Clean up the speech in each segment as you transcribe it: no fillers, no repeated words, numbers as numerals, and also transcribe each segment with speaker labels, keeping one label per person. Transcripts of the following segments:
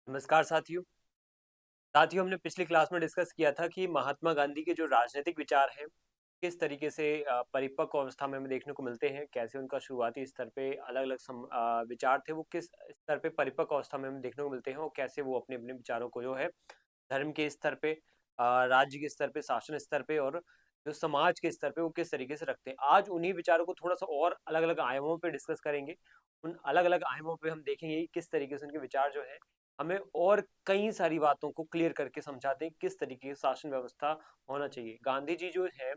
Speaker 1: नमस्कार साथियों हमने पिछली क्लास में डिस्कस किया था कि महात्मा गांधी के जो राजनीतिक विचार हैं किस तरीके से परिपक्व अवस्था में हमें देखने को मिलते हैं, कैसे उनका शुरुआती स्तर पे अलग अलग विचार थे, वो किस स्तर पे परिपक्व अवस्था में हमें देखने को मिलते हैं और कैसे वो अपने अपने विचारों को जो है धर्म के स्तर पे, राज्य के स्तर पे, शासन स्तर पे और जो समाज के स्तर पे वो किस तरीके से रखते हैं। आज उन्हीं विचारों को थोड़ा सा और अलग अलग आयामों पे डिस्कस करेंगे। उन अलग अलग आयामों पे हम देखेंगे कि किस तरीके से उनके विचार जो है हमें और कई सारी बातों को क्लियर करके समझाते हैं किस तरीके की शासन व्यवस्था होना चाहिए। गांधी जी जो है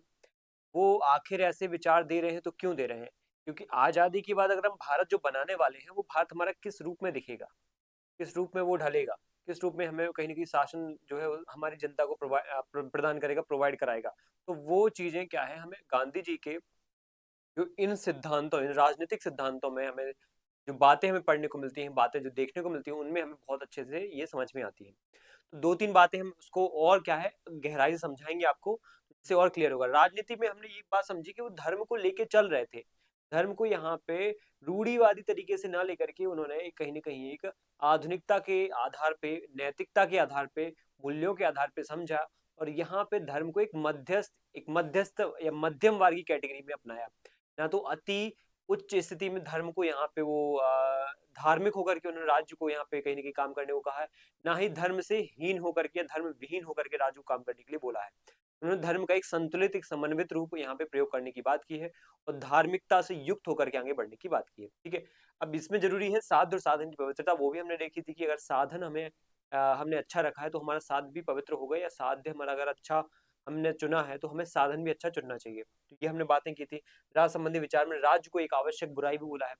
Speaker 1: वो आखिर ऐसे विचार दे रहे हैं तो क्यों दे रहे हैं? क्योंकि आजादी के बाद अगर हम भारत जो बनाने वाले हैं वो भारत हमारा किस रूप में दिखेगा, किस रूप में वो ढलेगा, किस रूप में हमें कहीं ना कहीं शासन जो है वो हमारी जनता को प्रदान करेगा, प्रोवाइड कराएगा। तो वो चीजें क्या है, हमें गांधी जी के जो इन सिद्धांतों, इन राजनीतिक सिद्धांतों में हमें जो बातें हमें पढ़ने को मिलती हैं, बातें जो देखने को मिलती हैं, उनमें हमें बहुत अच्छे से ये समझ में आती हैं। तो दो तीन बातें हम उसको और क्या है गहराई से समझाएंगे आपको, इससे और क्लियर होगा। राजनीति में हमने ये बात समझी कि वो धर्म को लेके चल रहे थे। धर्म को यहाँ पे रूढ़िवादी तरीके से ना लेकर के उन्होंने कहीं ना कहीं एक आधुनिकता के आधार पे, नैतिकता के आधार पे, मूल्यों के आधार पे समझा और यहाँ पे धर्म को एक मध्यस्थ या मध्यम वर्ग की कैटेगरी में अपनाया। ना तो अति उच्च स्थिति में धर्म को यहाँ पे वो धार्मिक होकर के उन्होंने राज्य को यहाँ पे कहीं ना कहीं काम करने को कहा है, ना ही धर्म से हीन होकर के, धर्म विहीन होकर के राज्य को काम करने के लिए बोला है। उन्होंने धर्म का एक संतुलित, एक समन्वित रूप यहाँ पे प्रयोग करने की बात की है और धार्मिकता से युक्त होकर के आगे बढ़ने की बात की है। ठीक है, अब इसमें जरूरी है साध और साधन की पवित्रता। वो भी हमने देखी थी कि अगर साधन हमने अच्छा रखा है तो हमारा साध भी पवित्र होगा, या साध्य हमारा अगर अच्छा हमने चुना है तो हमें साधन भी अच्छा चुनना चाहिए। तो ये हमने बातें की थी। राज संबंधी विचार में राज्य को एक आवश्यक बुराई भी बोला है।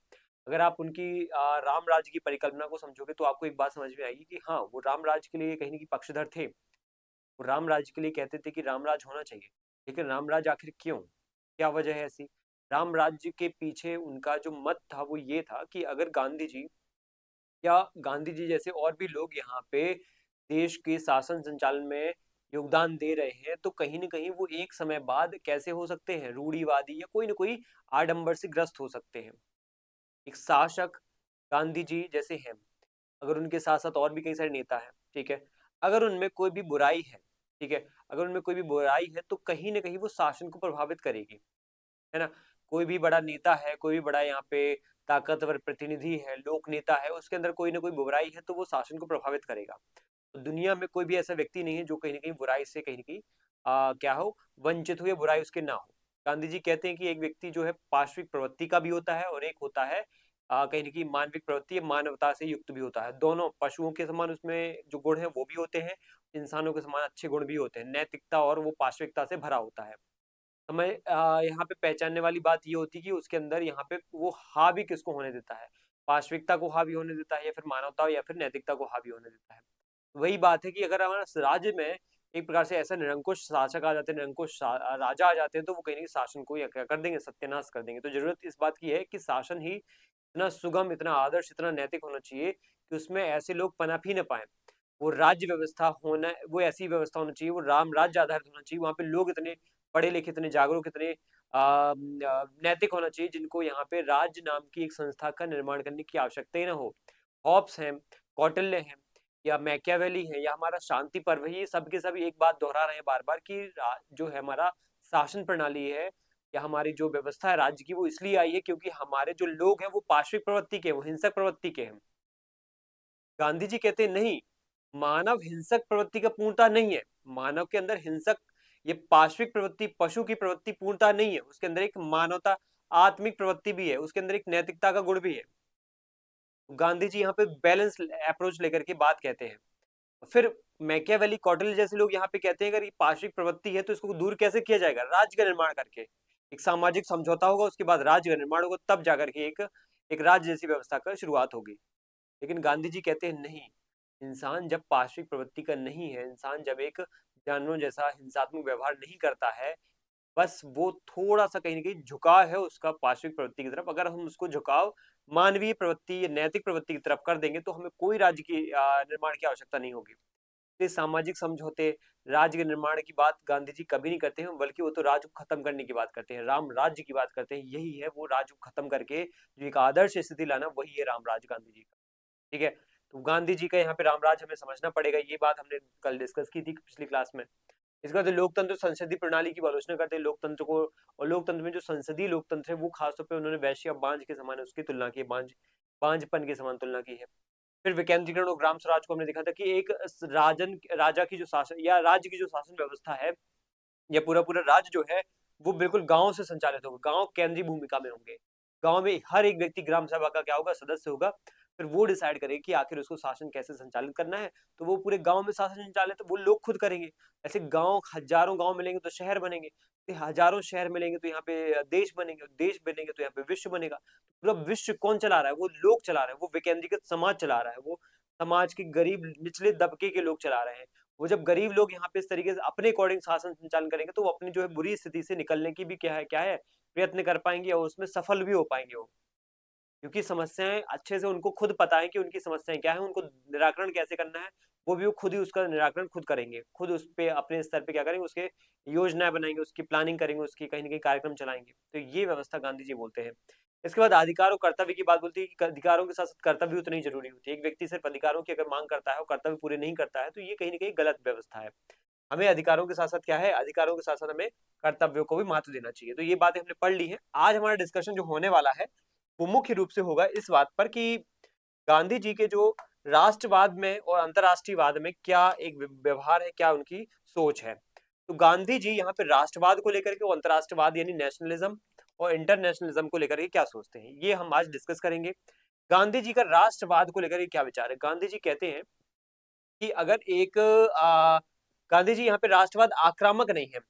Speaker 1: अगर आप उनकी राम राज्य की परिकल्पना को समझोगे तो आपको एक बात समझ में आएगी कि हाँ, वो राम राज्य के लिए कहीं ना कहीं पक्षधर थे। वो राम राज्य के लिए कहते थे कि राम राज्य होना चाहिए। लेकिन राम राज्य आखिर क्यों, क्या वजह है ऐसी? राम राज्य के पीछे उनका जो मत था वो ये था कि अगर गांधी जी या गांधी जी जैसे और भी लोग यहाँ पे देश के शासन संचालन में योगदान दे रहे हैं तो कहीं ना कहीं वो एक समय बाद कैसे हो सकते हैं, रूढ़िवादी या कोई ना कोई आडंबर से ग्रस्त हो सकते हैं। एक शासक गांधी जी जैसे हैं, अगर उनके साथ साथ और भी कई सारे नेता हैं, ठीक है, अगर उनमें कोई भी बुराई है, ठीक है, अगर उनमें कोई भी बुराई है तो कहीं ना कहीं वो शासन को प्रभावित करेगी, है ना? कोई भी बड़ा नेता है, कोई भी बड़ा यहाँ पे ताकतवर प्रतिनिधि है, लोक नेता है, उसके अंदर कोई ना कोई बुराई है तो वो शासन को प्रभावित करेगा। तो दुनिया में कोई भी ऐसा व्यक्ति नहीं है जो कहीं ना कहीं बुराई से कहीं ना कहीं क्या हो, वंचित हुए, बुराई उसके ना हो। गांधी जी कहते हैं कि एक व्यक्ति जो है पार्श्विक प्रवृत्ति का भी होता है और एक होता है कहीं ना कहीं मानविक प्रवृत्ति या मानवता से युक्त भी होता है। दोनों पशुओं के समान उसमें जो गुण है वो भी होते हैं, इंसानों के समान अच्छे गुण भी होते हैं। नैतिकता और वो पार्श्विकता से भरा होता है। हमें यहाँ पे पहचानने वाली बात ये होती है कि उसके अंदर यहाँ पे वो हावी किसको होने देता है, पार्श्विकता को हावी होने देता है या फिर मानवता या फिर नैतिकता को हावी होने देता है। वही बात है कि अगर हमारा राज्य में एक प्रकार से ऐसा निरंकुश शासक आ जाते हैं, राजा आ जाते हैं तो वो कहीं ना कहीं शासन को या क्या कर देंगे, सत्यानाश कर देंगे। तो जरूरत इस बात की है कि शासन ही इतना सुगम, इतना आदर्श, इतना नैतिक होना चाहिए कि उसमें ऐसे लोग पनप ही ना पाए। वो राज्य व्यवस्था होना, वो ऐसी व्यवस्था होनी चाहिए, वो राम राज्य आधारित होना चाहिए, वहां पे लोग इतने पढ़े लिखे, इतने जागरूक, इतने नैतिक होना चाहिए जिनको यहाँ पे राज्य नाम की एक संस्था का निर्माण करने की आवश्यकता ही ना हो। हॉब्स हैं, कौटिल्य हैं या मैकियावेली है या हमारा शांति पर्व है, ये सब के सब एक बात दोहरा रहे हैं बार बार कि जो है हमारा शासन प्रणाली है या हमारी जो व्यवस्था है राज्य की, वो इसलिए आई है क्योंकि हमारे जो लोग हैं वो पार्श्विक प्रवृत्ति के, वो हिंसक प्रवृत्ति के हैं। गांधी जी कहते हैं नहीं, मानव हिंसक प्रवृत्ति का पूर्णता नहीं है। मानव के अंदर हिंसक, ये पार्श्विक प्रवृत्ति, पशु की प्रवृत्ति पूर्णता नहीं है। उसके अंदर एक मानवता, आत्मिक प्रवृत्ति भी है, उसके अंदर एक नैतिकता का गुण भी है। गांधी जी यहाँ पे बैलेंस अप्रोच लेकर के बात कहते हैं। फिर मैकियावेली, कौटिल्य जैसे लोग यहाँ पे कहते हैं अगर ये पार्श्विक प्रवृत्ति है तो इसको दूर कैसे किया जाएगा? राज्य का निर्माण करके। एक सामाजिक समझौता होगा, उसके बाद राज्य का निर्माण होगा, तब जाकर के एक राज्य जैसी व्यवस्था का शुरुआत होगी। लेकिन गांधी जी कहते हैं नहीं, इंसान जब पार्श्विक प्रवृत्ति का नहीं है, इंसान जब एक जानवरों जैसा हिंसात्मक व्यवहार नहीं करता है, बस वो थोड़ा सा कहीं ना कहीं झुकाव है उसका पार्श्विक प्रवृत्ति की तरफ, अगर हम उसको झुकाव मानवीय प्रवृत्ति या नैतिक प्रवृत्ति की तरफ कर देंगे तो हमें कोई राज्य की निर्माण की आवश्यकता नहीं होगी। ये सामाजिक समझौते, राज्य के निर्माण की बात गांधी जी कभी नहीं करते हैं, बल्कि वो तो राज्य को खत्म करने की बात करते हैं, राम राज्य की बात करते हैं। यही है वो राज्य को खत्म करके जो एक आदर्श स्थिति लाना, वही है राम राज्य गांधी जी का। ठीक है, तो गांधी जी का यहाँ पे रामराज हमें समझना पड़ेगा, ये बात हमने कल डिस्कस की थी पिछली क्लास में। इसके बाद लोकतंत्र संसदीय प्रणाली की आलोचना करते हैं लोकतंत्र को, और लोकतंत्र में जो संसदीय लोकतंत्र है वो खासतौर पे उन्होंने वैश्य बांझ के समान उसकी तुलना की, बांझपन के समान तुलना की है। फिर विकेंद्रीकरण और ग्राम स्वराज को हमने देखा था कि एक राजा की जो शासन या राज्य की जो शासन व्यवस्था है, या पूरा पूरा राज्य जो है वो बिल्कुल गांव से संचालित होगा, गांव केंद्रीय भूमिका में होंगे। गांव में हर एक व्यक्ति ग्राम सभा का क्या होगा, सदस्य होगा। फिर वो डिसाइड करेगा कि आखिर उसको शासन कैसे संचालित करना है, तो वो पूरे गांव में शासन संचालित वो लोग खुद करेंगे। ऐसे गांव, हजारों गांव मिलेंगे तो शहर बनेंगे, तो हजारों शहर मिलेंगे तो यहाँ पे देश बनेंगे, देश बनेंगे तो यहाँ पे विश्व बनेगा। पूरा विश्व कौन चला रहा है, वो लोग चला रहे हैं, वो विकेंद्रीकृत समाज चला रहा है, वो समाज के गरीब निचले दबके के लोग चला रहे हैं। वो जब गरीब लोग यहाँ पे इस तरीके से अपने अकॉर्डिंग शासन संचालन करेंगे तो वो अपनी जो है बुरी स्थिति से निकलने की भी क्या है प्रयत्न कर पाएंगे, और उसमें सफल भी हो पाएंगे वो, क्योंकि समस्याएं अच्छे से उनको खुद पता है कि उनकी समस्याएं क्या है, उनको निराकरण कैसे करना है। वो भी वो खुद ही उसका निराकरण खुद करेंगे, खुद उस पे अपने स्तर पे क्या करेंगे, उसके योजनाएं बनाएंगे, उसकी प्लानिंग करेंगे, उसकी कहीं ना कहीं कार्यक्रम चलाएंगे। तो ये व्यवस्था गांधी जी बोलते हैं। इसके बाद अधिकार और कर्तव्य की बात बोलती है कि अधिकारों के साथ साथ कर्तव्य उतनी ही जरूरी होती है। एक व्यक्ति सिर्फ अधिकारों की अगर मांग करता है और कर्तव्य पूरे नहीं करता है तो ये कहीं ना कहीं गलत व्यवस्था है। हमें अधिकारों के साथ साथ क्या है, अधिकारों के साथ साथ हमें कर्तव्यों को भी महत्व देना चाहिए। तो ये बातें हमने पढ़ ली हैं। आज हमारा डिस्कशन जो होने वाला है वो मुख्य रूप से होगा इस बात पर कि गांधी जी के जो राष्ट्रवाद में और अंतरराष्ट्रीयवाद में क्या एक व्यवहार है, क्या उनकी सोच है। तो गांधी जी यहाँ पे राष्ट्रवाद को लेकर के और अंतरराष्ट्रवाद यानी नेशनलिज्म और इंटरनेशनलिज्म को लेकर के क्या सोचते हैं, ये हम आज डिस्कस करेंगे। गांधी जी का राष्ट्रवाद को लेकर के क्या विचार है। गांधी जी कहते हैं कि अगर एक गांधी जी यहाँ पे राष्ट्रवाद आक्रामक नहीं है।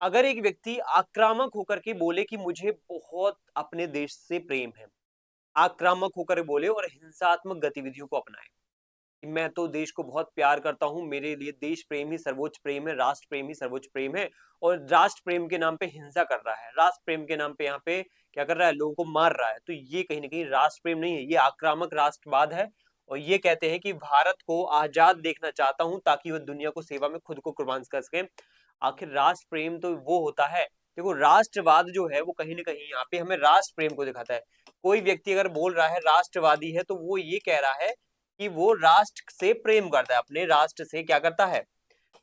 Speaker 1: अगर एक व्यक्ति आक्रामक होकर के बोले कि मुझे बहुत अपने देश से प्रेम है, आक्रामक होकर बोले और हिंसात्मक गतिविधियों को अपनाए कि मैं तो देश को बहुत प्यार करता हूं, मेरे लिए देश प्रेम ही सर्वोच्च प्रेम है, राष्ट्र प्रेम ही सर्वोच्च प्रेम है, और राष्ट्र प्रेम के नाम पे हिंसा कर रहा है, राष्ट्र प्रेम के नाम पे यहाँ पे क्या कर रहा है, लोगों को मार रहा है, तो ये कहीं ना कहीं राष्ट्र प्रेम नहीं है, ये आक्रामक राष्ट्रवाद है। और ये कहते हैं कि भारत को आजाद देखना चाहता हूं ताकि वह दुनिया को सेवा में खुद को कुर्बान कर सके। आखिर राष्ट्र प्रेम तो वो होता है, देखो राष्ट्रवाद जो है वो कहीं ना कहीं यहाँ पे हमें राष्ट्र प्रेम को दिखाता है। कोई व्यक्ति अगर बोल रहा है राष्ट्रवादी है तो वो ये कह रहा है कि वो राष्ट्र से प्रेम करता है, अपने राष्ट्र से क्या करता है,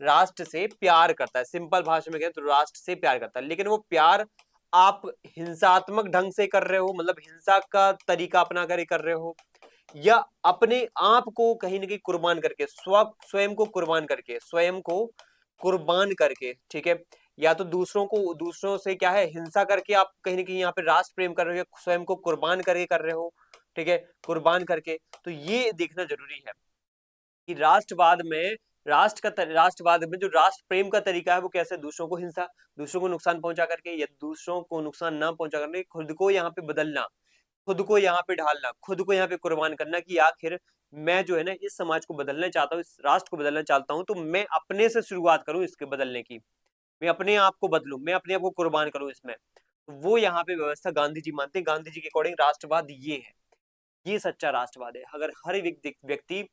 Speaker 1: राष्ट्र से प्यार करता है। सिंपल भाषा में कहें तो राष्ट्र से प्यार करता है, लेकिन वो प्यार आप हिंसात्मक ढंग से कर रहे हो, मतलब हिंसा का तरीका अपना कर रहे हो, या अपने आप को कहीं ना कहीं कुर्बान करके, स्वयं को कुर्बान करके, स्वयं को कुर्बान करके, ठीक है, या तो दूसरों से क्या है हिंसा करके आप कहीं ना कहीं यहाँ पे राष्ट्र प्रेम कर रहे हो, स्वयं को कुर्बान करके कर रहे हो, ठीक है, कुर्बान करके। तो ये देखना जरूरी है कि राष्ट्रवाद में जो राष्ट्र प्रेम का तरीका है वो कैसे, दूसरों को हिंसा, दूसरों को नुकसान पहुंचा करके, या दूसरों को नुकसान ना पहुंचा करके खुद को यहाँ पे बदलना, खुद को यहाँ पे ढालना, खुद को यहाँ पे कुर्बान करना कि आखिर मैं जो है ना इस समाज को बदलना चाहता हूँ, इस राष्ट्र को बदलना चाहता हूँ, तो मैं अपने से शुरुआत करूँ इसके बदलने की, मैं अपने आप को बदलूं, मैं अपने आप को कुर्बान करूं इसमें। तो वो यहाँ पे व्यवस्था गांधी जी मानते हैं। गांधी जी के अकॉर्डिंग राष्ट्रवाद ये है, ये सच्चा राष्ट्रवाद है। अगर हर व्यक्ति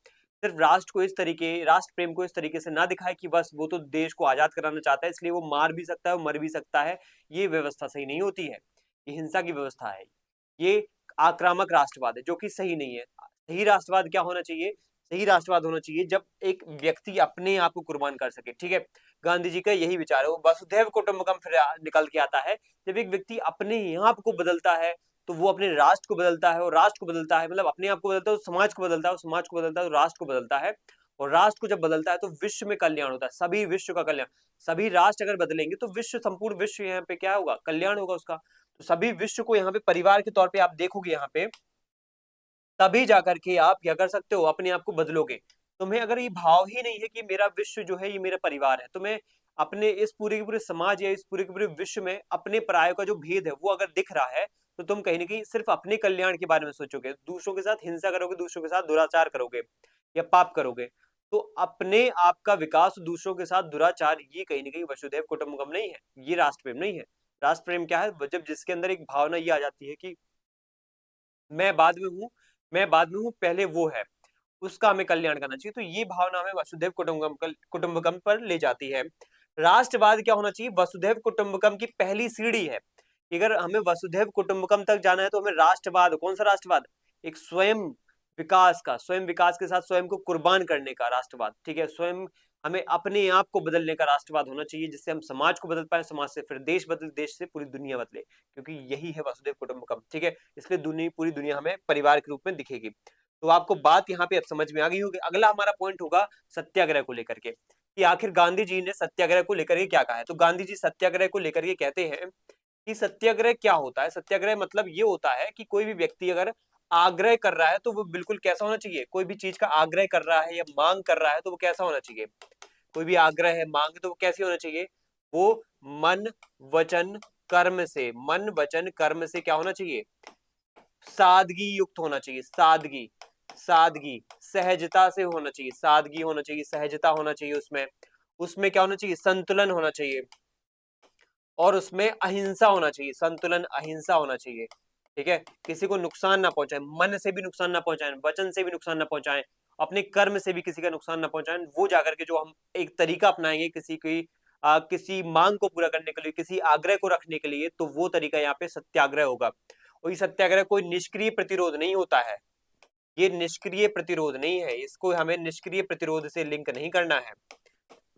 Speaker 1: सिर्फ राष्ट्र प्रेम को इस तरीके से ना दिखाए कि बस वो तो देश को आजाद कराना चाहता है इसलिए वो मार भी सकता है और मर भी सकता है, ये व्यवस्था सही नहीं होती है, ये हिंसा की व्यवस्था है, ये आक्रामक राष्ट्रवाद है जो कि सही नहीं है। सही राष्ट्रवाद क्या होना चाहिए, सही राष्ट्रवाद होना चाहिए जब एक व्यक्ति अपने आप को कुर्बान कर सके, ठीक है। गांधी जी का यही विचार है, वो वसुधैव कुटुंबकम फिर निकल के आता है। जब एक व्यक्ति अपने आप को बदलता है तो वो अपने राष्ट्र को बदलता है, और राष्ट्र को बदलता है मतलब अपने आप को बदलता है तो समाज को बदलता है, और समाज को बदलता है तो राष्ट्र को बदलता है, और राष्ट्र को जब बदलता है तो विश्व में कल्याण होता है, सभी विश्व का कल्याण। सभी राष्ट्र अगर बदलेंगे तो विश्व, संपूर्ण विश्व यहाँ पे क्या होगा, कल्याण होगा उसका। तो सभी विश्व को यहाँ पे परिवार के तौर पे आप देखोगे यहाँ पे, तभी जाकर के आप क्या कर सकते हो, अपने आप को बदलोगे। तुम्हें अगर ये भाव ही नहीं है कि मेरा विश्व जो है ये मेरा परिवार है, तो मैं अपने इस पूरे के पूरे समाज या इस पूरे के पूरे विश्व में अपने परायों का जो भेद है वो अगर दिख रहा है, तो तुम कहीं ना कहीं सिर्फ अपने कल्याण के बारे में सोचोगे, दूसरों के साथ हिंसा करोगे, दूसरों के साथ दुराचार करोगे या पाप करोगे। तो अपने आप का विकास, दूसरों के साथ दुराचार, ये कहीं ना कहीं वसुधैव कुटुंबकम नहीं है, ये राष्ट्र प्रेम नहीं है। राष्ट्र प्रेम क्या है, जब जिसके अंदर एक भावना ये आ जाती है कि मैं बाद में हूँ, मैं बाद में हूँ, पहले वो है, उसका हमें कल्याण करना चाहिए। तो ये भावना हमें वसुधैव कुटुंबकम पर ले जाती है। राष्ट्रवाद क्या होना चाहिए, वसुधैव कुटुंबकम की पहली सीढ़ी है कि अगर हमें वसुधैव कुटुंबकम तक जाना है तो हमें राष्ट्रवाद, कौन सा राष्ट्रवाद, एक स्वयं विकास का, स्वयं विकास के साथ स्वयं को कुर्बान करने का राष्ट्रवाद, ठीक है। स्वयं हमें अपने आप को बदलने का राष्ट्रवाद होना चाहिए, जिससे हम समाज को बदल पाए, समाज से फिर देश बदले, देश से पूरी दुनिया बदले, क्योंकि यही है वसुधैव कुटुंबकम, ठीक है। इसलिए दुनिया, पूरी दुनिया हमें परिवार के रूप में दिखेगी। तो आपको बात यहाँ पे अब समझ में आ गई होगी। अगला हमारा पॉइंट होगा सत्याग्रह को लेकर के, कि आखिर गांधी जी ने सत्याग्रह को लेकर के क्या कहा है। तो गांधी जी सत्याग्रह को लेकर के कहते हैं कि सत्याग्रह क्या होता है। सत्याग्रह मतलब ये होता है कि कोई भी व्यक्ति अगर आग्रह कर रहा है तो वो बिल्कुल कैसा होना चाहिए, कोई भी चीज का आग्रह कर रहा है या मांग कर रहा है तो वो कैसा होना चाहिए, कोई भी आग्रह है, मांग, तो वो कैसी होना चाहिए, वो मन वचन कर्म से, मन वचन कर्म से क्या होना चाहिए, सादगी युक्त होना चाहिए, सादगी, सादगी, सहजता से होना चाहिए, सादगी होना चाहिए, सहजता होना चाहिए उसमें, उसमें क्या होना चाहिए, संतुलन होना चाहिए, और उसमें अहिंसा होना चाहिए, संतुलन अहिंसा होना चाहिए, ठीक है। किसी को नुकसान ना पहुंचाए, मन से भी नुकसान ना पहुंचाए, वचन से भी नुकसान ना पहुंचाए, अपने कर्म से भी किसी का नुकसान ना पहुंचाए, वो जाकर के जो हम एक तरीका अपनाएंगे किसी की किसी मांग को पूरा करने के लिए, किसी आग्रह को रखने के लिए, तो वो तरीका यहाँ पे सत्याग्रह होगा। और ये सत्याग्रह कोई निष्क्रिय प्रतिरोध नहीं होता है, ये निष्क्रिय प्रतिरोध नहीं है, इसको हमें निष्क्रिय प्रतिरोध से लिंक नहीं करना है,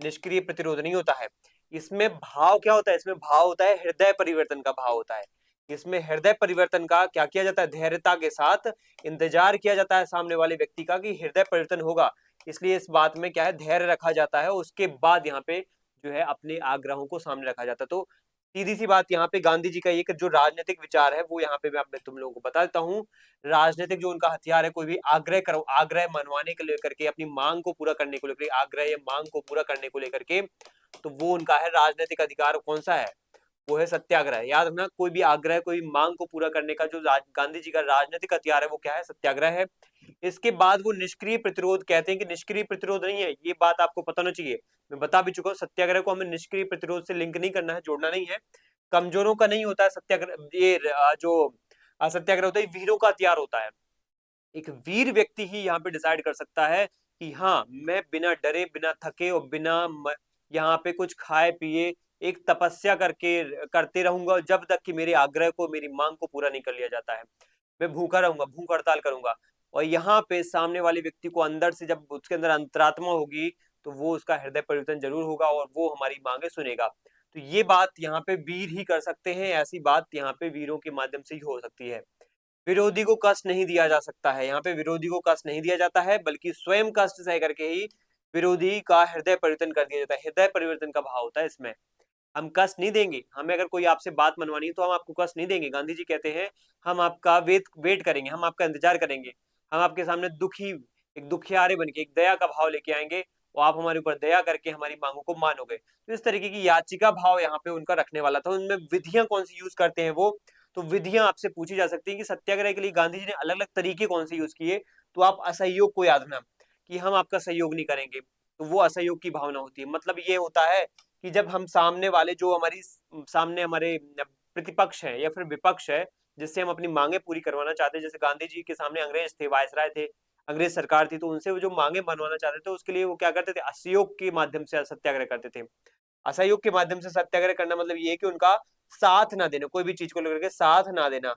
Speaker 1: निष्क्रिय प्रतिरोध नहीं होता है। इसमें भाव क्या होता है, इसमें भाव होता है हृदय परिवर्तन का भाव होता है। इसमें हृदय परिवर्तन का क्या किया जाता है, धैर्यता के साथ इंतजार किया जाता है सामने वाले व्यक्ति का कि हृदय परिवर्तन होगा, इसलिए इस बात में क्या है, धैर्य रखा जाता है। उसके बाद यहाँ पे जो है अपने आग्रहों को सामने रखा जाता है। तो सीधी सी बात यहाँ पे गांधी जी का एक जो राजनीतिक विचार है वो यहाँ पे मैं तुम लोगों को बता देता हूँ। राजनीतिक जो उनका हथियार है, कोई भी आग्रह करो, आग्रह मनवाने के लेकर के, अपनी मांग को पूरा करने को लेकर, आग्रह या मांग को पूरा करने को लेकर के, तो वो उनका है राजनीतिक अधिकार। कौन सा है, वो है सत्याग्रह। याद रखना, कोई भी आग्रह, कोई मांग को पूरा करने का जो गांधी जी का राजनीतिक हथियार है वो क्या है, सत्याग्रह है। इसके बाद वो निष्क्रिय प्रतिरोध कहते हैं कि निष्क्रिय प्रतिरोध नहीं है, ये बात आपको पता होना चाहिए। मैं बता भी चुका हूँ, सत्याग्रह को हमें निष्क्रिय प्रतिरोध से लिंक नहीं करना है, जोड़ना नहीं है। कमजोरों का नहीं होता है सत्याग्रह, ये जो सत्याग्रह होता है वीरों का हथियार होता है। एक वीर व्यक्ति ही यहाँ पे डिसाइड कर सकता है कि हाँ, मैं बिना डरे, बिना थके और बिना यहाँ पे कुछ खाए पिए एक तपस्या करके करते रहूंगा जब तक कि मेरे आग्रह को, मेरी मांग को पूरा नहीं कर लिया जाता है। मैं भूखा रहूंगा, भूख हड़ताल करूंगा। और यहाँ पे सामने वाले व्यक्ति को अंदर से जब उसके अंदर अंतरात्मा होगी तो वो उसका हृदय परिवर्तन जरूर होगा और वो हमारी मांगे सुनेगा। तो ये बात यहाँ पे वीर ही कर सकते हैं, ऐसी बात यहाँ पे वीरों के माध्यम से ही हो सकती है। विरोधी को कष्ट नहीं दिया जा सकता है, यहाँ पे विरोधी को कष्ट नहीं दिया जाता है, बल्कि स्वयं कष्ट सह करके ही विरोधी का हृदय परिवर्तन कर दिया जाता है। हृदय परिवर्तन का भाव होता है इसमें। हम कष्ट नहीं देंगे, हमें अगर कोई आपसे बात मनवानी है तो हम आपको कष्ट नहीं देंगे। गांधी जी कहते हैं हम आपका वेट करेंगे, हम आपका इंतजार करेंगे, हम आपके सामने दुखी, एक दुखियारे बन के, एक दया का भाव लेके आएंगे और आप हमारे ऊपर दया करके हमारी मांगों को मानोगे। तो इस तरीके की याचिका भाव यहाँ पे उनका रखने वाला था। उनमें विधियां कौन सी यूज करते हैं वो, तो विधियां आपसे पूछी जा सकती है कि सत्याग्रह के लिए गांधी जी ने अलग अलग तरीके कौन से यूज किए। तो आप असहयोग को याद रखना कि हम आपका सहयोग नहीं करेंगे, तो वो असहयोग की भावना होती है। मतलब ये होता है कि जब हम सामने वाले, जो हमारी सामने हमारे प्रतिपक्ष है या फिर विपक्ष है, जिससे हम अपनी मांगे पूरी करवाना चाहते हैं, जैसे गांधी जी के सामने अंग्रेज थे, वायसराय थे, अंग्रेज सरकार थी, तो उनसे वो जो मांगे बनवाना चाहते थे उसके लिए वो क्या करते थे, असहयोग के माध्यम से सत्याग्रह करते थे। असहयोग के माध्यम से सत्याग्रह करना मतलब ये है कि उनका साथ ना देना, कोई भी चीज को लेकर के साथ ना देना,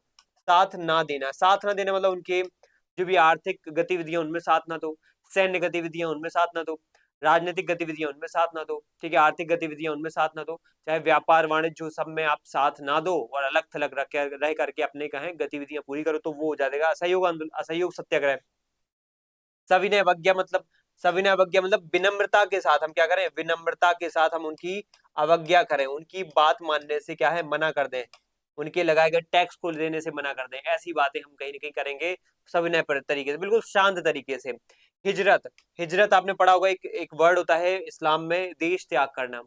Speaker 1: साथ ना देना, साथ ना देना मतलब उनके जो भी आर्थिक गतिविधियां उनमें साथ ना दो, सैन्य गतिविधियां उनमें साथ ना दो, राजनीतिक गतिविधियां उनमें साथ ना दो, ठीक है, आर्थिक गतिविधियां उनमें साथ ना दो, चाहे व्यापार वाणिज्य सब में आप साथ ना दो और अलग थलग रह करके अपने कहें गतिविधियां पूरी करो, तो वो हो जाएगा असहयोग आंदोलन, असहयोग सत्याग्रह। सविनय अवज्ञा मतलब, सविनय अवज्ञा मतलब विनम्रता के साथ हम क्या करें, विनम्रता के साथ हम उनकी अवज्ञा करें, उनकी बात मानने से क्या है, मना कर दें, उनके लगाए गए टैक्स को देने से मना कर दें, ऐसी बातें हम कहीं ना कहीं करेंगे सविनय तरीके से, बिल्कुल शांत तरीके से। हिजरत, हिजरत आपने पढ़ा होगा, एक वर्ड होता है इस्लाम में, देश त्याग करना,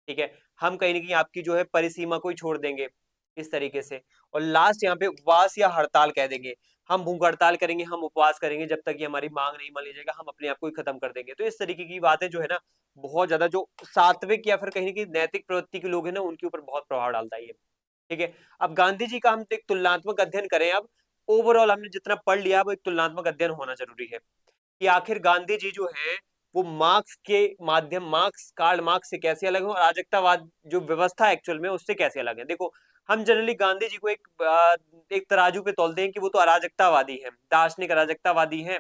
Speaker 1: ठीक है। हम कहीं ना कहीं आपकी जो है परिसीमा को ही छोड़ देंगे इस तरीके से। और लास्ट यहाँ पे उपवास या हड़ताल कह देंगे, हम भूख हड़ताल करेंगे, हम उपवास करेंगे जब तक ये हमारी मांग नहीं मान ली जाएगा, हम अपने आप को ही खत्म कर देंगे। तो इस तरीके की बातें जो है ना, बहुत ज्यादा जो सात्विक या फिर कहीं ना कहीं नैतिक प्रवृत्ति के लोग हैं ना, उनके ऊपर बहुत प्रभाव डालता है ये, ठीक है। अब गांधी जी का हम एक तुलनात्मक अध्ययन करें, अब ओवरऑल हमने जितना पढ़ लिया, वो एक तुलनात्मक अध्ययन होना जरूरी है कि आखिर गांधी जी जो है वो मार्क्स के माध्यम, मार्क्स, कार्ल मार्क्स से कैसे अलग है और अराजकतावाद जो व्यवस्था एक्चुअल में उससे कैसे अलग है। देखो, हम जनरली गांधी जी को एक तराजू पे तौलते हैं कि वो तो अराजकतावादी है, दार्शनिक अराजकतावादी है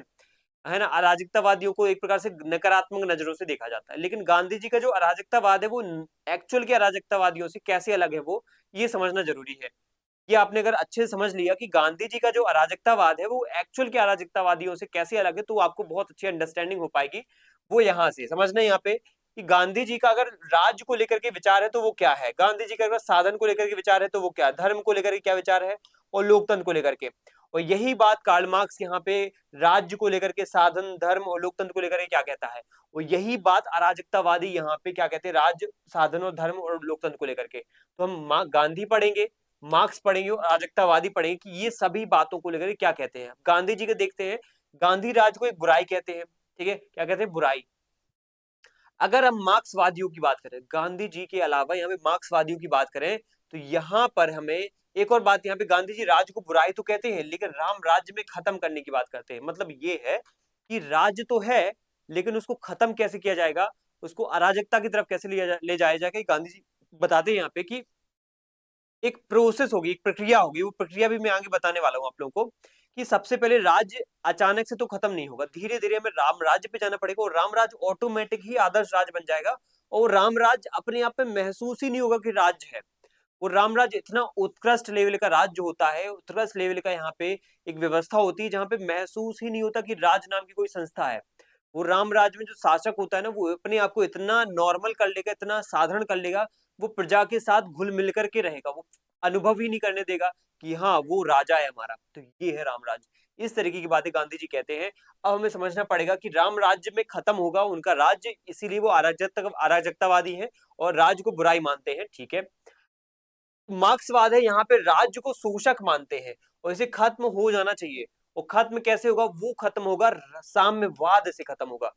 Speaker 1: ना। अराजकतावादियों को एक प्रकार से नकारात्मक नजरों से देखा जाता है, लेकिन गांधी जी का जो अराजकतावाद है वो एक्चुअल के अराजकतावादियों से कैसे अलग है, वो ये समझना जरूरी है। ये आपने अगर अच्छे से समझ लिया कि गांधी जी का जो अराजकतावाद है वो एक्चुअल के अराजकतावादियों से कैसे अलग है, तो आपको बहुत अच्छी अंडरस्टैंडिंग हो पाएगी। वो यहाँ से समझना है यहाँ पे कि गांधी जी का अगर राज्य को लेकर के विचार है तो वो क्या है, गांधी जी का अगर साधन को लेकर के विचार है तो वो क्या है, धर्म को लेकर के क्या विचार है, और लोकतंत्र को लेकर के। और यही बात कार्ल मार्क्स यहाँ पे राज्य को लेकर के, साधन, धर्म और लोकतंत्र को लेकर के क्या कहता है, और यही बात अराजकतावादी यहाँ पे क्या कहते हैं, राज्य, साधन और धर्म और लोकतंत्र को लेकर के। तो हम गांधी पढ़ेंगे, मार्क्स पढ़ेंगे और अराजकतावादी पढ़ेंगे कि ये सभी बातों को लेकर क्या कहते हैं। गांधी जी के देखते हैं, गांधी राज को एक बुराई कहते हैं, ठीक है, क्या कहते हैं, बुराई। अगर हम मार्क्सवादियों की बात करें, गांधी जी के अलावा यहाँ पे मार्क्सवादियों की बात करें, तो यहाँ पर हमें एक और बात, यहाँ पे गांधी जी राज्य को बुराई तो कहते हैं लेकिन राम राज्य में खत्म करने की बात करते हैं। मतलब ये है कि राज्य तो है लेकिन उसको खत्म कैसे किया जाएगा, उसको अराजकता की तरफ कैसे ले जाया जाएगा, गांधी जी बताते हैं यहाँ पे कि एक प्रोसेस होगी, एक प्रक्रिया होगी। वो प्रक्रिया भी मैं आगे बताने वाला हूं आप लोगों को, कि सबसे पहले राज्य अचानक से तो खत्म नहीं होगा, धीरे धीरे हमें राम राज्य पे जाना पड़ेगा और राम राज्य ऑटोमेटिक ही आदर्श राज्य बन जाएगा। और राम राज्य अपने आप में महसूस ही नहीं होगा कि राज्य है। वो राम राज्य इतना उत्कृष्ट लेवल का राज्य होता है, उत्कृष्ट लेवल का यहाँ पे एक व्यवस्था होती है जहाँ पे महसूस ही नहीं होता कि राज नाम की कोई संस्था है। वो राम राज्य में जो शासक होता है ना, वो अपने आप को इतना नॉर्मल कर लेगा, इतना साधारण कर लेगा, वो प्रजा के साथ घुल मिल करके रहेगा, वो अनुभव ही नहीं करने देगा कि हाँ वो राजा है हमारा। तो ये है राम राज्य। इस तरीके की बातें गांधी जी कहते हैं। अब हमें समझना पड़ेगा कि राम राज्य में खत्म होगा उनका राज्य, इसीलिए वो अराजकतावादी है और राज्य को बुराई मानते हैं, ठीक है। मार्क्सवाद है, यहाँ पे राज्य को शोषक मानते हैं और इसे खत्म हो जाना चाहिए। और खत्म कैसे होगा, वो खत्म होगा साम्यवाद से खत्म होगा।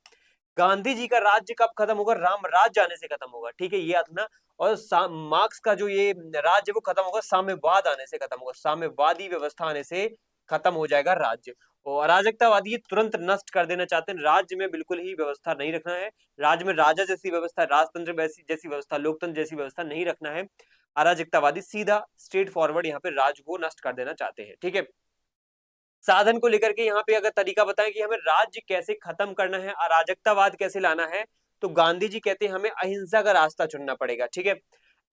Speaker 1: गांधी जी का राज्य कब खत्म होगा, राम राज्य आने से खत्म होगा, ठीक है, ये याद रखना। और मार्क्स का जो ये राज्य वो खत्म होगा साम्यवाद आने से खत्म होगा, साम्यवादी व्यवस्था आने से खत्म हो जाएगा राज्य। और अराजकतावादी ये तुरंत नष्ट कर देना चाहते हैं, राज्य में बिल्कुल ही व्यवस्था नहीं रखना है, राज्य में राजा जैसी व्यवस्था, राजतंत्र जैसी व्यवस्था, लोकतंत्र जैसी व्यवस्था नहीं रखना है। अराजकतावादी सीधा स्ट्रेट फॉरवर्ड यहाँ पे राज्य को नष्ट कर देना चाहते हैं, ठीक है। साधन को लेकर के यहाँ पे अगर तरीका बताएं कि हमें राज्य कैसे खत्म करना है, अराजकतावाद कैसे लाना है, तो गांधी जी कहते हैं हमें अहिंसा का रास्ता चुनना पड़ेगा, ठीक है।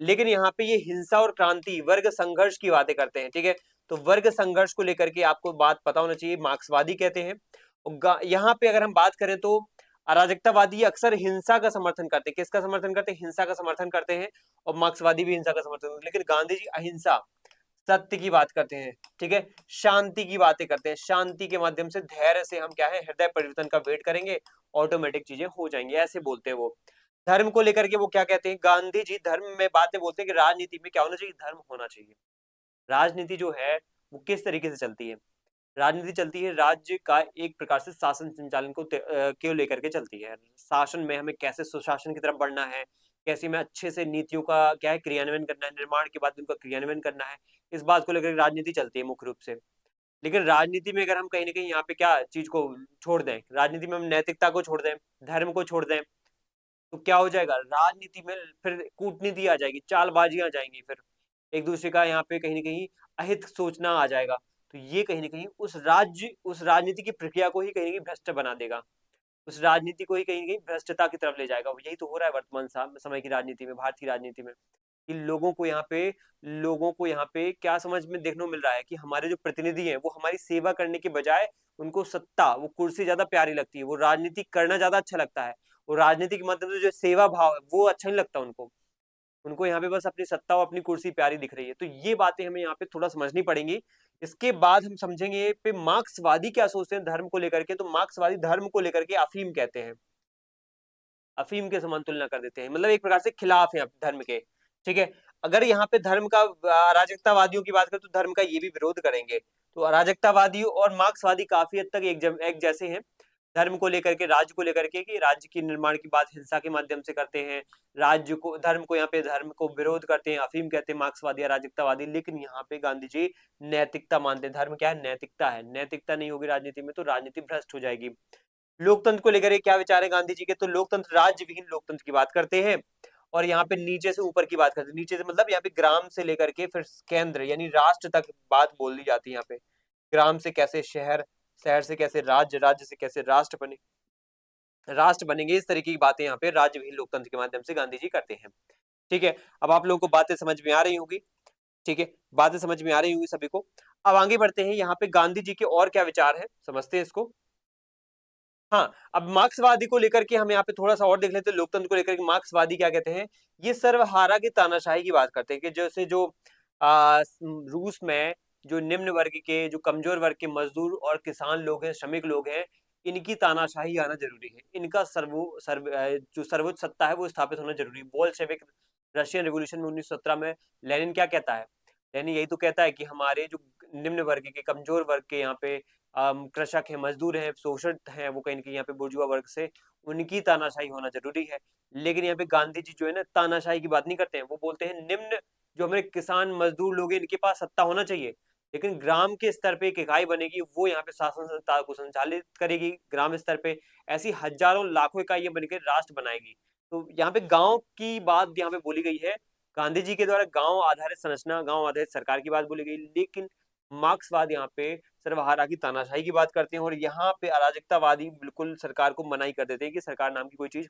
Speaker 1: लेकिन यहाँ पे ये हिंसा और क्रांति, वर्ग संघर्ष की बातें करते हैं, ठीक है। तो वर्ग संघर्ष को लेकर के आपको बात पता होना चाहिए, मार्क्सवादी कहते हैं। और यहाँ पे अगर हम बात करें तो अराजकतावादी अक्सर हिंसा का समर्थन करते हैं, किसका समर्थन करते हैं, हिंसा का समर्थन करते हैं। और मार्क्सवादी भी हिंसा का समर्थन करते हैं, लेकिन गांधी जी अहिंसा, सत्य की बात करते हैं, ठीक है, शांति की बातें करते हैं। शांति के माध्यम से, धैर्य से हम क्या है, हृदय परिवर्तन का वेट करेंगे, ऑटोमेटिक चीजें हो जाएंगी, ऐसे बोलते हैं वो। धर्म को लेकर के वो क्या कहते हैं, गांधी जी धर्म में बातें बोलते हैं कि राजनीति में क्या होना चाहिए, धर्म होना चाहिए। राजनीति जो है वो किस तरीके से चलती है, राजनीति चलती है राज्य का एक प्रकार से शासन संचालन को लेकर के चलती है। शासन में हमें कैसे सुशासन की तरफ बढ़ना है, कैसे हमें अच्छे से नीतियों का क्या है क्रियान्वयन करना है, निर्माण के बाद उनका क्रियान्वयन करना है, इस बात को लेकर राजनीति चलती है मुख्य रूप से। लेकिन राजनीति में अगर हम कहीं ना कहीं यहाँ पे क्या चीज को छोड़ दें, राजनीति में हम नैतिकता को छोड़ दें, धर्म को छोड़ दें, तो क्या हो जाएगा, राजनीति में फिर कूटनीति आ जाएगी, चालबाजी आ जाएंगी, फिर एक दूसरे का यहाँ पे कहीं ना कहीं अहित सोचना आ जाएगा। तो ये कहीं ना कहीं उस राजनीति की प्रक्रिया को ही कहीं ना कहीं भ्रष्ट बना देगा, उस राजनीति को ही कहीं ना कहीं भ्रष्टता की तरफ ले जाएगा। यही तो हो रहा है वर्तमान समय की राजनीति में, भारतीय राजनीति में, कि लोगों को यहाँ पे क्या समझ में देखने को मिल रहा है कि हमारे जो प्रतिनिधि हैं वो हमारी सेवा करने के बजाय उनको सत्ता, वो कुर्सी ज्यादा प्यारी लगती है, वो राजनीति करना ज्यादा अच्छा लगता है। वो राजनीति के माध्यम से जो सेवा भाव है वो अच्छा नहीं लगता उनको, उनको यहाँ पे बस अपनी सत्ता और अपनी कुर्सी प्यारी दिख रही है। तो ये बातें हमें यहाँ पे थोड़ा समझनी पड़ेंगी। इसके बाद हम समझेंगे पे मार्क्सवादी क्या सोचते हैं धर्म को लेकर के। तो मार्क्सवादी धर्म को लेकर के अफीम कहते हैं, अफीम के समान तुलना कर देते हैं, मतलब एक प्रकार से खिलाफ है धर्म के, ठीक है। अगर यहाँ पे धर्म का, अराजकतावादियों की बात करें तो धर्म का ये भी विरोध करेंगे। तो अराजकतावादी और मार्क्सवादी काफी हद तक एक जैसे हैं धर्म को लेकर के, राज्य को लेकर के, कि राज्य के निर्माण की बात हिंसा के माध्यम से करते हैं, राज्य को, धर्म को, यहाँ पे धर्म को विरोध करते हैं, अफीम कहते हैं मार्क्सवादी अराजकतावादी। लेकिन यहाँ पे गांधी जी नैतिकता मानते हैं, धर्म क्या है, नैतिकता है, नैतिकता नहीं होगी राजनीति में तो राजनीति भ्रष्ट हो जाएगी। लोकतंत्र को लेकर क्या विचार है गांधी जी के, तो लोकतंत्र, राज्य विहीन लोकतंत्र की बात करते हैं। और यहाँ पे नीचे से ऊपर की बात करते हैं। नीचे से मतलब यहाँ पे ग्राम से लेकर के फिर केंद्र यानी राष्ट्र तक बात बोल दी जाती है। यहाँ पे ग्राम से कैसे शहर, शहर से कैसे राज्य, राज्य से कैसे राष्ट्र बनेंगे, इस तरीके की बातें यहाँ पे राज्यविहीन लोकतंत्र के माध्यम से गांधी जी करते हैं। ठीक है, अब आप लोगों को बातें समझ में आ रही होंगी। ठीक है, बातें समझ में आ रही होंगी सभी को। अब आगे बढ़ते हैं, यहाँ पे गांधी जी के और क्या विचार हैं, समझते हैं इसको। हाँ, अब मार्क्सवादी को लेकर के हम यहाँ पे थोड़ा सा और देख लेते हैं। लोकतंत्र को लेकर के मार्क्सवादी क्या कहते हैं, ये सर्वहारा की तानाशाही की बात करते हैं कि जैसे जो रूस में जो निम्न वर्ग के, जो कमजोर वर्ग के मजदूर और किसान लोग हैं, श्रमिक लोग हैं, इनकी तानाशाही आना जरूरी है। इनका जो सर्वोच्च सत्ता है वो स्थापित होना जरूरी है। बोल्शेविक रशियन रिवॉल्यूशन में 1917 में लेनिन क्या कहता है, लेनिन यही तो कहता है कि हमारे जो निम्न वर्ग के, कमजोर वर्ग के यहाँ पे कृषक हैं, मजदूर हैं, शोषित हैं, वो कहीं ना कहीं यहाँ पे बुर्जुआ वर्ग से, उनकी तानाशाही होना जरूरी है। लेकिन यहाँ पे गांधी जी जो है ना, तानाशाही की बात नहीं करते हैं। वो बोलते हैं निम्न जो हमारे किसान मजदूर लोग हैं, इनके पास सत्ता होना चाहिए, लेकिन ग्राम के स्तर पे एक इकाई बनेगी, वो यहाँ पे शासन संस्था को संचालित करेगी। ग्राम स्तर पे ऐसी हजारों लाखों इकाइयां बनकर राष्ट्र बनाएगी। तो यहाँ पे गांव की बात यहाँ पे बोली गई है। गांधी जी के द्वारा गांव आधारित संरचना, गांव आधारित सरकार की बात बोली गई। लेकिन मार्क्सवाद यहाँ पे सर्वहारा की तानाशाही की बात करते हैं, और यहाँ पे अराजकतावादी बिल्कुल सरकार को मना ही कर देते हैं कि सरकार नाम की कोई चीज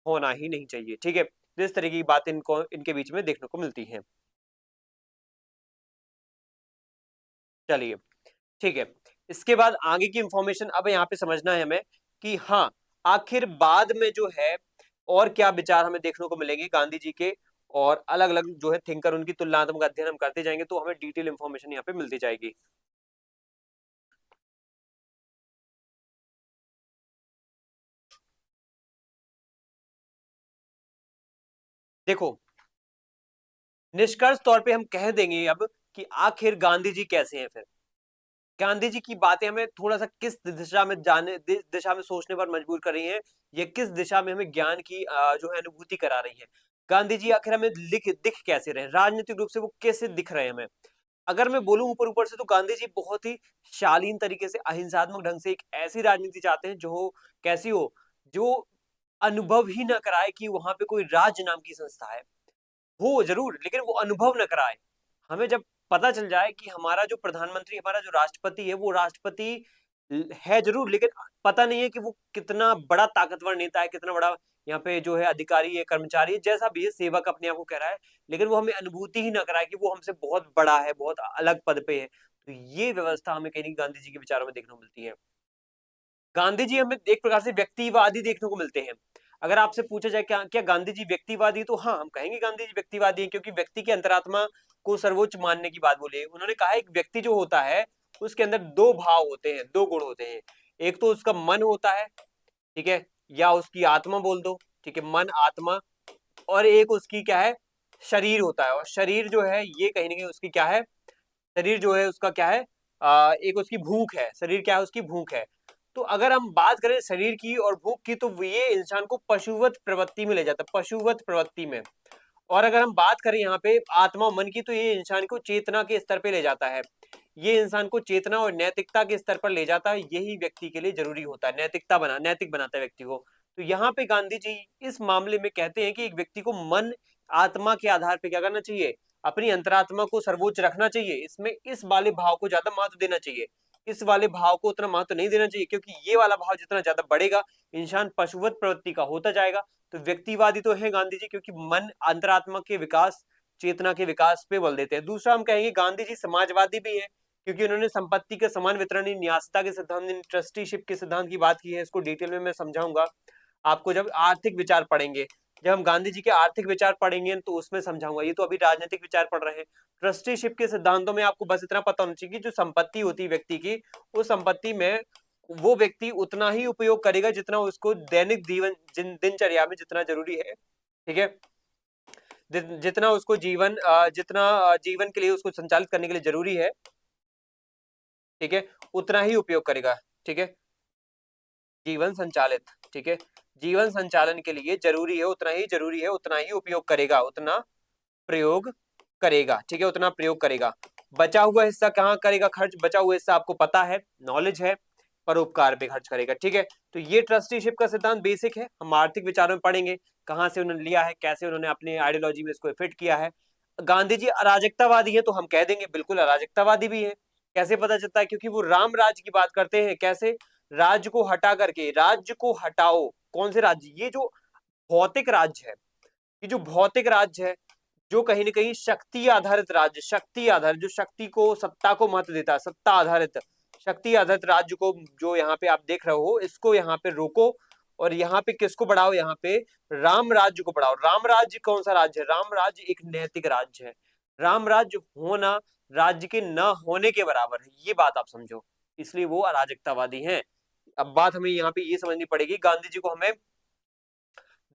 Speaker 1: होना ही नहीं चाहिए। ठीक है, तो इस तरह की बात इनको इनके बीच में देखने को मिलती है। चलिए, ठीक है, इसके बाद आगे की इंफॉर्मेशन अब यहाँ पे समझना है हमें कि हाँ, आखिर बाद में जो है और क्या विचार हमें देखने को मिलेंगे गांधी जी के, और अलग अलग जो है थिंकर, उनकी तुलनात्मक अध्ययन हम करते जाएंगे तो हमें डिटेल इंफॉर्मेशन यहाँ पे मिलती जाएगी। देखो, निष्कर्ष तौर पे हम कह देंगे अब कि आखिर गांधी जी कैसे हैं। फिर गांधी जी की बातें हमें थोड़ा सा किस दिशा में दिशा में सोचने पर मजबूर कर रही हैं, ये किस दिशा में हमें ज्ञान की जो है अनुभूति करा रही है। गांधी जी आखिर हमें दिख कैसे रहे, राजनीतिक रूप से वो कैसे दिख रहे हैं हमें। अगर मैं बोलूं ऊपर ऊपर से, तो गांधी जी बहुत ही शालीन तरीके से, अहिंसात्मक ढंग से एक ऐसी राजनीति चाहते हैं जो कैसी हो, जो अनुभव ही ना कराए कि वहां पे कोई राज्य नाम की संस्था है। हो जरूर, लेकिन वो अनुभव न कराए। हमें जब पता चल जाए कि हमारा जो प्रधानमंत्री, हमारा जो राष्ट्रपति है, वो राष्ट्रपति है जरूर, लेकिन पता नहीं है कि वो कितना बड़ा ताकतवर नेता है, कितना बड़ा यहाँ पे जो है अधिकारी है, कर्मचारी है, जैसा भी है, सेवक अपने आप को कह रहा है, लेकिन वो हमें अनुभूति ही ना कराए कि वो हमसे बहुत बड़ा है, बहुत अलग पद पे है। तो ये व्यवस्था हमें कहीं गांधी जी के विचारों में देखने को मिलती है। गांधी जी हमें एक प्रकार से व्यक्तिवादी देखने को मिलते हैं। अगर आपसे पूछा जाए क्या क्या गांधी जी व्यक्तिवादी, तो हाँ, हम कहेंगे गांधी जी व्यक्तिवादी हैं, क्योंकि व्यक्ति की अंतरात्मा को सर्वोच्च मानने की बात बोली है। उन्होंने कहा एक व्यक्ति जो होता है, उसके अंदर दो भाव होते हैं, दो गुण होते हैं। एक तो उसका मन होता है, ठीक है, या उसकी आत्मा बोल दो, ठीक है, मन आत्मा। और एक उसकी क्या है, शरीर होता है। और शरीर जो है ये कहीं ना कहीं उसकी क्या है, शरीर जो है उसका क्या है, एक उसकी भूख है। शरीर क्या है, उसकी भूख है। तो अगर हम बात करें शरीर की और भूख की, तो ये इंसान को पशुवत प्रवृत्ति में ले जाता है, पशुवत प्रवृत्ति में। और अगर हम बात करें यहाँ पे आत्मा और मन की, तो ये इंसान को चेतना के स्तर पे ले जाता है। ये इंसान को चेतना और नैतिकता के स्तर पर ले जाता है। यही व्यक्ति के लिए जरूरी होता है, नैतिक बनाता है व्यक्ति को। तो यहाँ पे गांधी जी इस मामले में कहते हैं कि एक व्यक्ति को मन आत्मा के आधार पे क्या करना चाहिए, अपनी अंतरात्मा को सर्वोच्च रखना चाहिए। इसमें इस वाले भाव को ज्यादा महत्व देना चाहिए, इस वाले भाव को उतना महत्व नहीं देना चाहिए, क्योंकि ये वाला भाव जितना ज्यादा बढ़ेगा, इंसान पशुवत प्रवृत्ति का होता जाएगा। तो व्यक्तिवादी तो है गांधी जी, क्योंकि मन अंतरात्मा के विकास, चेतना के विकास पे बल देते हैं। दूसरा हम कहेंगे गांधी जी समाजवादी भी है, क्योंकि उन्होंने संपत्ति के समान वितरण, न्यासता के सिद्धांत, ट्रस्टीशिप के सिद्धांत की बात की है। इसको डिटेल में मैं समझाऊंगा आपको जब आर्थिक विचार पढ़ेंगे। जब हम गांधी जी के आर्थिक विचार पढ़ेंगे तो उसमें समझाऊंगा। ये तो अभी राजनीतिक विचार पढ़ रहे हैं। ट्रस्टीशिप के सिद्धांतों में आपको बस इतना पता होना चाहिए कि जो संपत्ति होती है व्यक्ति की, उस संपत्ति में वो व्यक्ति उतना ही उपयोग करेगा जितना उसको दैनिक जीवन दिनचर्या में जितना जरूरी है, ठीक है, जितना उसको जितना जीवन के लिए उसको संचालित करने के लिए जरूरी है, ठीक है, उतना ही उपयोग करेगा। ठीक है, जीवन संचालित, ठीक है, जीवन संचालन के लिए जरूरी है, उतना ही जरूरी है, उतना ही उपयोग करेगा, उतना प्रयोग करेगा। ठीक है, उतना प्रयोग करेगा। बचा हुआ हिस्सा कहाँ करेगा खर्च, बचा हुआ हिस्सा आपको पता है, नॉलेज है। परोपकार पे खर्च करेगा। ठीक है, तो ये ट्रस्टीशिप का सिद्धांत बेसिक है, हम आर्थिक विचारों में पढ़ेंगे कहाँ से उन्होंने लिया है, कैसे उन्होंने अपनी आइडियोलॉजी में इसको फिट किया है। गांधी जी अराजकतावादी है तो हम कह देंगे बिल्कुल अराजकतावादी भी है। कैसे पता चलता है? क्योंकि वो राम राज्य की बात करते हैं। कैसे? राज्य को हटा करके, राज्य को हटाओ। कौन से राज्य? ये जो भौतिक राज्य है, ये जो भौतिक राज्य है, जो कहीं ना कहीं शक्ति आधारित राज्य, शक्ति आधारित, जो शक्ति को, सत्ता को महत्व देता है, सत्ता आधारित, शक्ति आधारित राज्य को जो यहाँ पे आप देख रहे हो, इसको यहाँ पे रोको और यहाँ पे किसको बढ़ाओ? यहाँ पे राम राज्य को बढ़ाओ। राम राज्य कौन सा राज्य है? राम राज्य एक नैतिक राज्य है। राम राज्य होना राज्य के न होने के बराबर है, ये बात आप समझो। इसलिए वो अराजकतावादी हैं। अब बात हमें यहाँ पे ये समझनी पड़ेगी, गांधी जी को हमें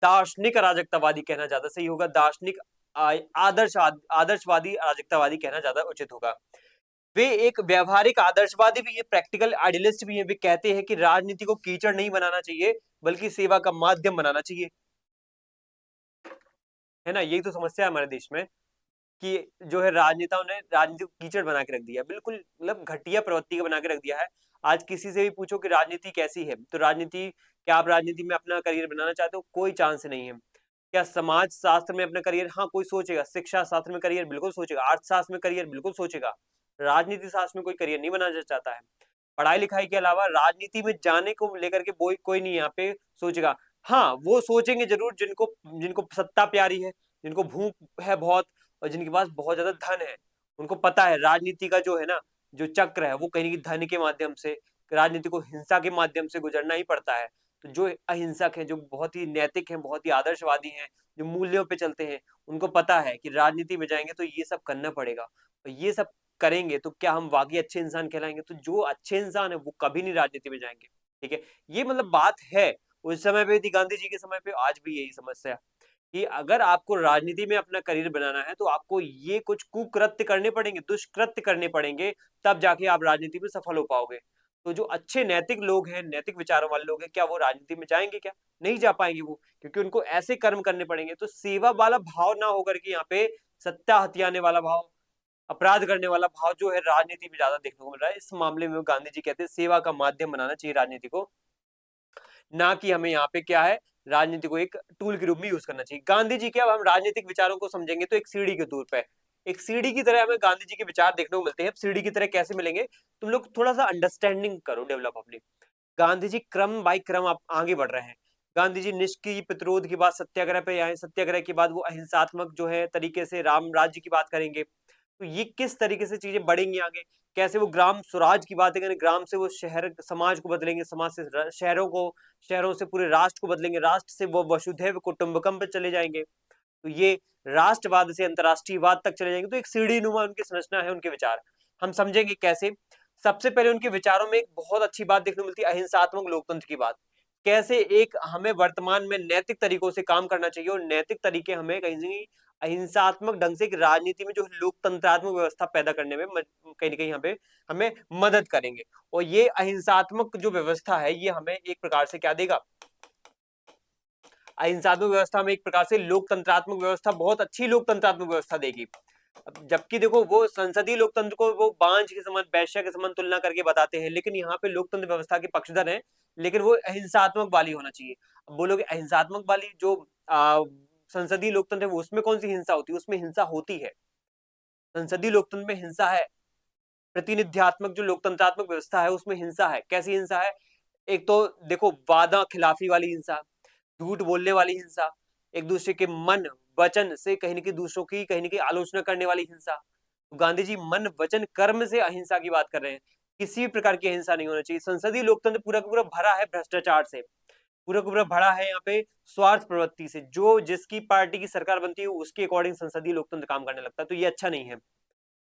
Speaker 1: दार्शनिक अराजकतावादी कहना ज्यादा सही होगा। दार्शनिक आदर्शवादी अराजकतावादी कहना ज्यादा उचित होगा। वे एक व्यवहारिक आदर्शवादी भी है, प्रैक्टिकल आइडियलिस्ट भी है। वे कहते हैं कि राजनीति को कीचड़ नहीं बनाना चाहिए बल्कि सेवा का माध्यम बनाना चाहिए, है ना। यही तो समस्या है हमारे देश में कि जो है राजनेताओं ने राजनीति को कीचड़ बना के रख दिया, बिल्कुल मतलब घटिया प्रवृत्ति का बना के रख दिया है। आज किसी से भी पूछो कि राजनीति कैसी है, तो राजनीति, क्या आप राजनीति में अपना करियर बनाना चाहते हो? कोई चांस नहीं है। क्या समाज शास्त्र में अपना करियर? हाँ, कोई सोचेगा। शिक्षा शास्त्र में करियर बिल्कुल सोचेगा। अर्थशास्त्र में करियर बिल्कुल सोचेगा। राजनीति शास्त्र में कोई करियर नहीं बनाना चाहता है। पढ़ाई लिखाई के अलावा राजनीति में जाने को लेकर के कोई नहीं यहाँ पे सोचेगा। हाँ, वो सोचेंगे जरूर जिनको जिनको सत्ता प्यारी है, जिनको भूख है बहुत, और जिनके पास बहुत ज्यादा धन है। उनको पता है राजनीति का जो है ना, जो चक्र है, वो कहीं धन के माध्यम से, राजनीति को हिंसा के माध्यम से गुजरना ही पड़ता है। तो जो अहिंसक है, जो बहुत ही नैतिक है, बहुत ही आदर्शवादी हैं, जो मूल्यों पे चलते हैं, उनको पता है कि राजनीति में जाएंगे तो ये सब करना पड़ेगा, और ये सब करेंगे तो क्या हम वाकई अच्छे इंसान कहलाएंगे? तो जो अच्छे इंसान है वो कभी नहीं राजनीति में जाएंगे। ठीक है, ये मतलब बात है। उस समय पे थी, गांधी जी के समय पे, आज भी यही समस्या कि अगर आपको राजनीति में अपना करियर बनाना है तो आपको ये कुछ कुकृत्य करने पड़ेंगे, दुष्कृत्य करने पड़ेंगे, तब जाके आप राजनीति में सफल हो पाओगे। तो जो अच्छे नैतिक लोग हैं, नैतिक विचारों वाले लोग हैं, क्या वो राजनीति में जाएंगे? क्या नहीं जा पाएंगे वो, क्योंकि उनको ऐसे कर्म करने पड़ेंगे। तो सेवा वाला भाव ना होकर के यहाँ पे सत्ता हथियाने वाला भाव, अपराध करने वाला भाव जो है राजनीति में ज्यादा देखने को मिल रहा है। इस मामले में गांधी जी कहते हैं सेवा का माध्यम बनाना चाहिए राजनीति को, ना कि हमें यहाँ पे क्या है, राजनीति को एक टूल के रूप में यूज करना चाहिए। गांधी जी के, अब हम राजनीतिक विचारों को समझेंगे तो एक सीढ़ी के तौर पे, एक सीढ़ी की तरह हमें गांधी जी के विचार देखने को मिलते हैं। सीढ़ी की तरह कैसे मिलेंगे? तुम लोग थोड़ा सा अंडरस्टैंडिंग करो, डेवलप अपनी। गांधी जी क्रम बाय क्रम आप आगे बढ़ रहे हैं। गांधी जी निष्क्रिय प्रतिरोध के बाद सत्याग्रह पे आए, सत्याग्रह के बाद वो अहिंसात्मक जो है तरीके से राम राज्य की बात करेंगे। तो ये किस तरीके से चीजें बढ़ेंगी आगे, कैसे वो ग्राम स्वराज की बातें करें, ग्राम से वो शहर समाज को बदलेंगे, समाज से शहरों को, शहरों से पूरे राष्ट्र को बदलेंगे, राष्ट्र से वो वसुधैव कुटुंबकम पे चले जाएंगे। तो ये राष्ट्रवाद से अंतरराष्ट्रीयवाद तक चले जाएंगे। तो एक सीढ़ी नुमा उनकी संरचना है, उनके विचार हम समझेंगे कैसे। सबसे पहले उनके विचारों में एक बहुत अच्छी बात देखने को मिलती है, अहिंसात्मक लोकतंत्र की बात। कैसे एक हमें वर्तमान में नैतिक तरीकों से काम करना चाहिए, और नैतिक तरीके हमें कहीं अहिंसात्मक ढंग से राजनीति में जो लोकतंत्रात्मक व्यवस्था पैदा करने में कहीं ना कहीं यहाँ पे हमें मदद करेंगे। और ये अहिंसात्मक जो व्यवस्था है, ये हमें एक प्रकार से क्या देगा? अहिंसात्मक व्यवस्था में एक प्रकार से लोकतंत्रात्मक व्यवस्था, बहुत अच्छी लोकतंत्रात्मक व्यवस्था देगी। जबकि देखो, वो संसदीय लोकतंत्र को वो बांझ के समान, वैश्य के समान तुलना करके बताते हैं, लेकिन यहाँ पे लोकतंत्र व्यवस्था के पक्षधर हैं, लेकिन वो अहिंसात्मक वाली होना चाहिए। अब बोलोगे अहिंसात्मक वाली जो संसदीय लोकतंत्र है, वो उसमें कौन सी हिंसा होती है? उसमें हिंसा होती है, संसदीय लोकतंत्र में हिंसा है। प्रतिनिध्यात्मक जो लोकतंत्रात्मक व्यवस्था है उसमें हिंसा है। कैसी हिंसा है? एक तो देखो, वादा खिलाफी वाली हिंसा, झूठ बोलने वाली हिंसा, एक दूसरे के मन वचन से कहीं न कहीं दूसरों की कहीं न कहीं आलोचना करने वाली हिंसा। तो गांधी जी मन वचन कर्म से अहिंसा की बात कर रहे हैं। किसी भी प्रकार की अहिंसा नहीं होना चाहिए। संसदीय लोकतंत्र पूरा का पूरा भरा है भ्रष्टाचार से, पूरा का पूरा भरा है यहाँ पे स्वार्थ प्रवृत्ति से। जो जिसकी पार्टी की सरकार बनती है उसके अकॉर्डिंग संसदीय लोकतंत्र काम करने लगता है, तो ये अच्छा नहीं है।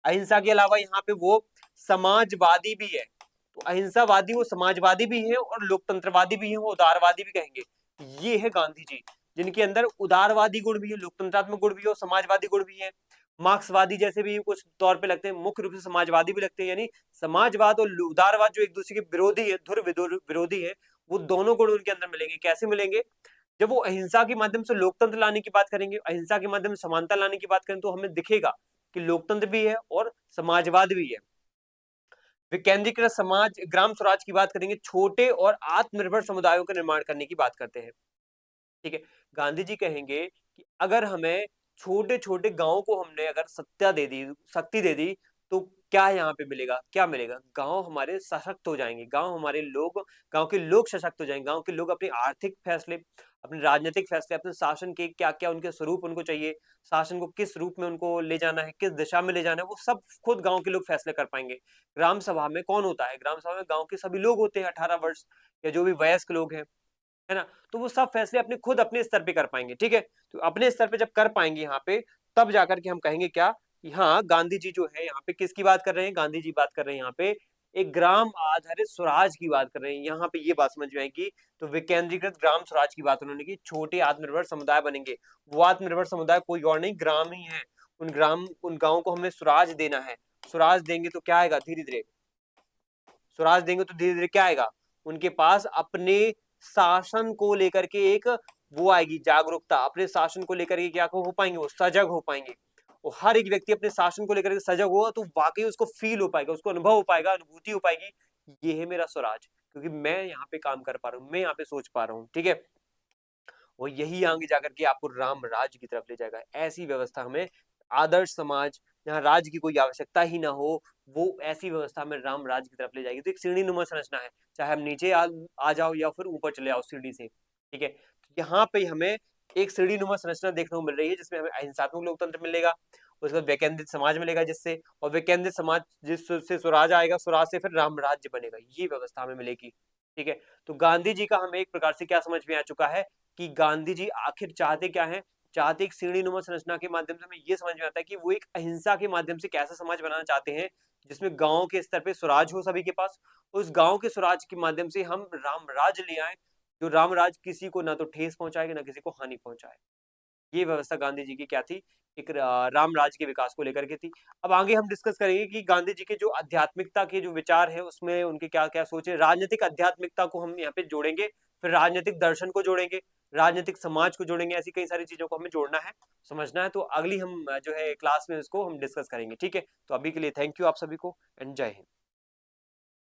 Speaker 1: अहिंसा के अलावा यहाँ पे वो समाजवादी भी है। तो अहिंसावादी, वो समाजवादी भी है और लोकतंत्रवादी भी है, वो उदारवादी भी कहेंगे। ये है गांधी जी, जिनके अंदर उदारवादी गुण भी है, लोकतंत्रात्मक गुण भी है और समाजवादी गुण भी है। मार्क्सवादी जैसे भी कुछ तौर पे लगते हैं, मुख्य रूप से समाजवादी भी लगते हैं। यानी समाजवाद और उदारवाद जो एक दूसरे के विरोधी है, धुर विरोधी है, वो दोनों गुण उनके अंदर मिलेंगे। कैसे मिलेंगे? जब वो अहिंसा के माध्यम से लोकतंत्र लाने की बात करेंगे, अहिंसा के माध्यम से समानता लाने की बात करें, तो हमें दिखेगा कि लोकतंत्र भी है और समाजवाद भी है। विकेंद्रीकृत समाज, ग्राम स्वराज की बात करेंगे, छोटे और आत्मनिर्भर समुदायों का निर्माण करने की बात करते हैं। ठीक है। गांधी जी कहेंगे कि अगर हमें छोटे-छोटे गाँव को हमने अगर सत्ता दे दी, शक्ति दे दी, तो क्या यहाँ पे मिलेगा? क्या मिलेगा? गाँव हमारे सशक्त हो जाएँगे, गाँव के लोग सशक्त हो जाएँगे, गाँव के लोग अपने आर्थिक फैसले, अपने राजनीतिक फैसले, अपने शासन के क्या-क्या उनके स्वरूप उनको चाहिए, शासन को किस रूप में उनको ले जाना है, किस दिशा में ले जाना है, वो सब खुद गाँव के लोग फैसले कर पाएँगे। ग्राम सभा में कौन होता है? ग्राम सभा में गाँव के सभी लोग होते हैं, 18 वर्ष या जो भी वयस्क लोग हैं। है ना? तो वो सब फैसले अपने खुद अपने स्तर पे कर पाएँगे, ठीक है? तो अपने स्तर पे जब कर पाएँगे यहाँ पे, तब जाकर के हम कहेंगे क्या कि हाँ, गांधी जी जो है यहाँ पे किसकी बात कर रहे हैं? गांधी जी बात कर रहे हैं यहाँ पे एक ग्राम आधारित स्वराज की बात कर रहे हैं। यहाँ पे ये बात समझ में आएगी, तो विकेंद्रीकृत ग्राम स्वराज की बात उन्होंने की, छोटे आत्मनिर्भर समुदाय बनेंगे। वो आत्मनिर्भर समुदाय कोई और नहीं, ग्राम ही है। उन गाँव को हमने स्वराज देना है। स्वराज देंगे तो क्या आएगा धीरे-धीरे? स्वराज देंगे तो धीरे-धीरे क्या आएगा? उनके पास अपने शासन को लेकर के एक वो आएगी जागरूकता, अपने शासन को लेकर के क्या हो पाएँगे वो सजग हो पाएँगे। और हर एक व्यक्ति अपने शासन को लेकर के सजग होगा तो वाक़ई उसको फ़ील हो पाएगा, उसको अनुभव हो पाएगा, अनुभूति हो पाएगी, ये है मेरा स्वराज, क्योंकि मैं यहाँ पे काम कर पा रहा हूँ, मैं यहाँ पे सोच पा रहा हूँ, ठीक है? और यही आगे जाकर के आपको राम राज्य की तरफ ले जाएगा। ऐसी व्यवस्था हमें आदर्श समाज, जहाँ राज्य की कोई आवश्यकता ही ना हो, वो ऐसी व्यवस्था हमें राम राज्य की तरफ ले जाएगी। तो एक सीढ़ी-नुमा संरचना है, चाहे हम नीचे आ जाओ या फिर ऊपर चले आओ सीढ़ी से, ठीक है? तो यहाँ पे हमें एक सीढ़ी-नुमा संरचना देखने को मिल रही है, जिसमें हमें अहिंसात्मक लोकतंत्र मिलेगा, उसके बाद विकेंद्रित समाज मिलेगा जिससे, और विकेंद्रित समाज जिससे स्वराज आएगा, स्वराज से फिर राम राज्य बनेगा। ये व्यवस्था हमें मिलेगी, ठीक है? तो गांधी जी का हमें एक प्रकार से क्या समझ में आ चुका है कि गांधी जी आखिर चाहते क्या हैं? चाहते एक सीढ़ी-नुमा संरचना के माध्यम से हमें ये समझ में आता है कि वो एक अहिंसा के माध्यम से कैसा समाज बनाना चाहते हैं, जिसमें गाँव के स्तर पे स्वराज हो सभी के पास। उस गाँव के स्वराज के माध्यम से हम राम राज्य ले आएँ, जो राम राज्य किसी को ना तो ठेस पहुँचाएगा, ना किसी को हानि पहुँचाए। ये व्यवस्था गांधी जी की क्या थी? एक राम राज्य के विकास को लेकर के थी। अब आगे हम डिस्कस करेंगे कि गांधी जी के जो आध्यात्मिकता के जो विचार हैं, उसमें उनके क्या-क्या सोच है। राजनीतिक आध्यात्मिकता को हम यहाँ पे जोड़ेंगे, फिर राजनीतिक दर्शन को जोड़ेंगे, राजनीतिक समाज को जोड़ेंगे, ऐसी कई सारी चीज़ों को हमें जोड़ना है, समझना है। तो अगली हम जो है क्लास में इसको हम डिस्कस करेंगे, ठीक है? तो अभी के लिए थैंक यू आप सभी को एंड जय हिंद।